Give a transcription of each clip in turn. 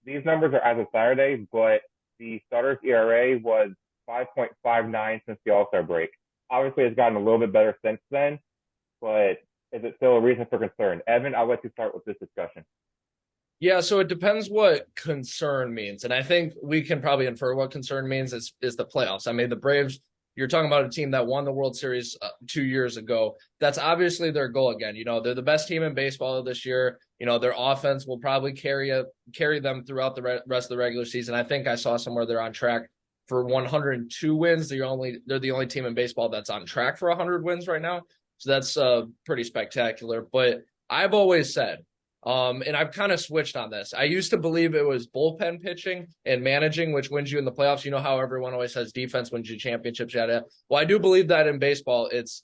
these numbers are as of Saturday, but the starter's ERA was 5.59 since the All Star break. Obviously, it's gotten a little bit better since then, but is it still a reason for concern? Evan, I'll let you start with this discussion. Yeah, so it depends what concern means. And I think we can probably infer what concern means is the playoffs. I mean, the Braves, you're talking about a team that won the World Series 2 years ago. That's obviously their goal again. They're the best team in baseball this year. Their offense will probably carry them throughout the rest of the regular season. I think I saw somewhere they're on track for 102 wins. They're the only team in baseball that's on track for 100 wins right now. So that's pretty spectacular. But I've always said, and I've kind of switched on this. I used to believe it was bullpen pitching and managing, which wins you in the playoffs. You know how everyone always says defense wins you championships. Yada. Well, I do believe that in baseball, it's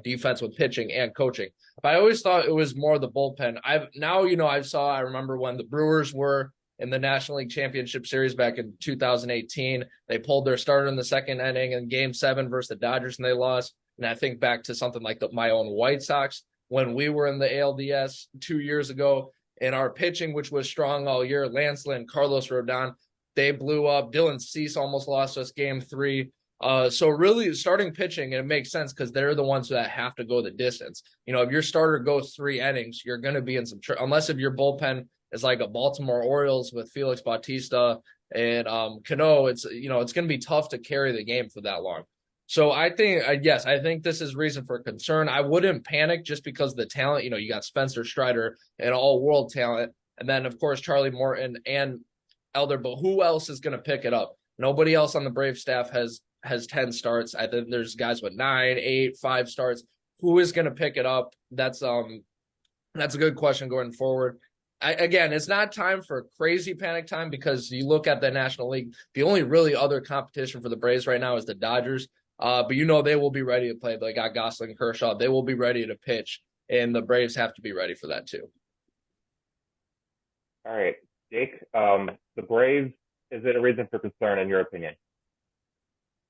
defense with pitching and coaching. But I always thought it was more the bullpen. I remember when the Brewers were in the National League Championship Series back in 2018. They pulled their starter in the second inning in Game 7 versus the Dodgers, and they lost. And I think back to something like my own White Sox when we were in the ALDS 2 years ago, and our pitching, which was strong all year, Lance Lynn, Carlos Rodon, they blew up. Dylan Cease almost lost us Game 3. So really starting pitching, it makes sense because they're the ones that have to go the distance. If your starter goes 3 innings, you're going to be in some unless if your bullpen is like a Baltimore Orioles with Felix Bautista and Cano, it's going to be tough to carry the game for that long. So I think, yes, I think this is reason for concern. I wouldn't panic just because of the talent. You got Spencer Strider and all-world talent, and then, of course, Charlie Morton and Elder, but who else is going to pick it up? Nobody else on the Brave staff has 10 starts. I think there's guys with 9, 8, 5 starts. Who is going to pick it up? That's a good question going forward. Again, it's not time for crazy panic time because you look at the National League, the only really other competition for the Braves right now is the Dodgers. But they will be ready to play. They got Gosling and Kershaw. They will be ready to pitch, and the Braves have to be ready for that too. All right, Jake, the Braves, is it a reason for concern in your opinion?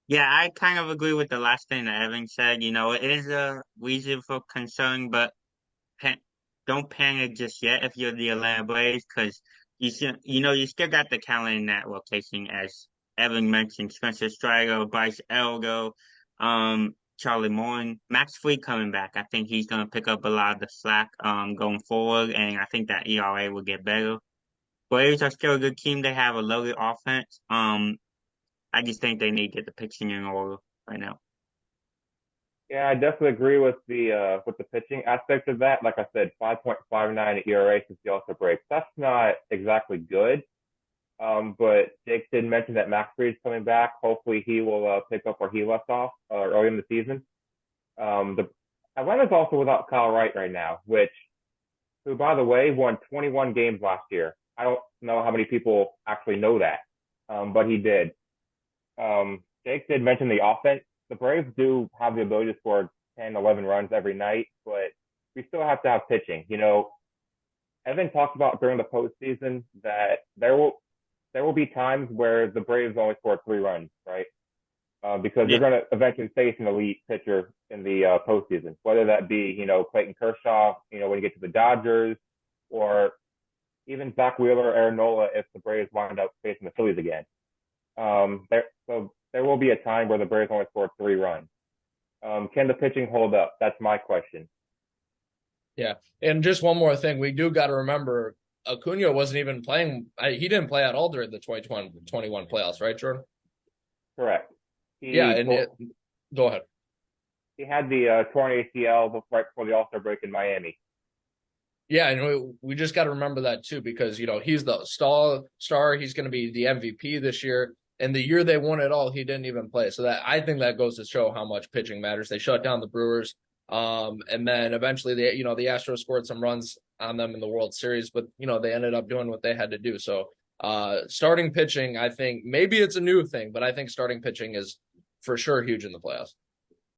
Yeah, I kind of agree with the last thing that Evan said. It is a reason for concern, but pan don't panic just yet if you're the Atlanta Braves, because you still got the talent in that rotation, as Evan mentioned, Spencer Strider, Bryce Elder, Charlie Morton, Max Free coming back. I think he's going to pick up a lot of the slack going forward, and I think that ERA will get better. Braves are still a good team. They have a loaded offense. I just think they need to get the pitching in order right now. Yeah, I definitely agree with the pitching aspect of that. Like I said, 5.59 ERA since the All-Star break. That's not exactly good. But Jake did mention that Max Fried's coming back. Hopefully he will pick up where he left off early in the season. The Atlanta's also without Kyle Wright right now, who by the way won 21 games last year. I don't know how many people actually know that, but he did. Jake did mention the offense. The Braves do have the ability to score 10, 11 runs every night, but we still have to have pitching. Evan talked about during the postseason that there will be times where the Braves only score 3 runs, right? Because Yeah. you're going to eventually face an elite pitcher in the postseason, whether that be, Clayton Kershaw, when you get to the Dodgers, or even Zach Wheeler or Aaron Nola if the Braves wind up facing the Phillies again. So there will be a time where the Braves only score 3 runs. Can the pitching hold up? That's my question. Yeah, and just one more thing, we do got to remember Acuna wasn't even playing. He didn't play at all during the 2021 playoffs, right, Jordan? Correct. Yeah, go ahead. He had the torn ACL right before the All-Star break in Miami. Yeah, and we just got to remember that too, because he's the star. He's going to be the MVP this year, and the year they won it all, he didn't even play. So I think that goes to show how much pitching matters. They shut down the Brewers, and then eventually the Astros scored some runs on them in the World Series, but they ended up doing what they had to do. So starting pitching, I think maybe it's a new thing, but I think starting pitching is for sure huge in the playoffs.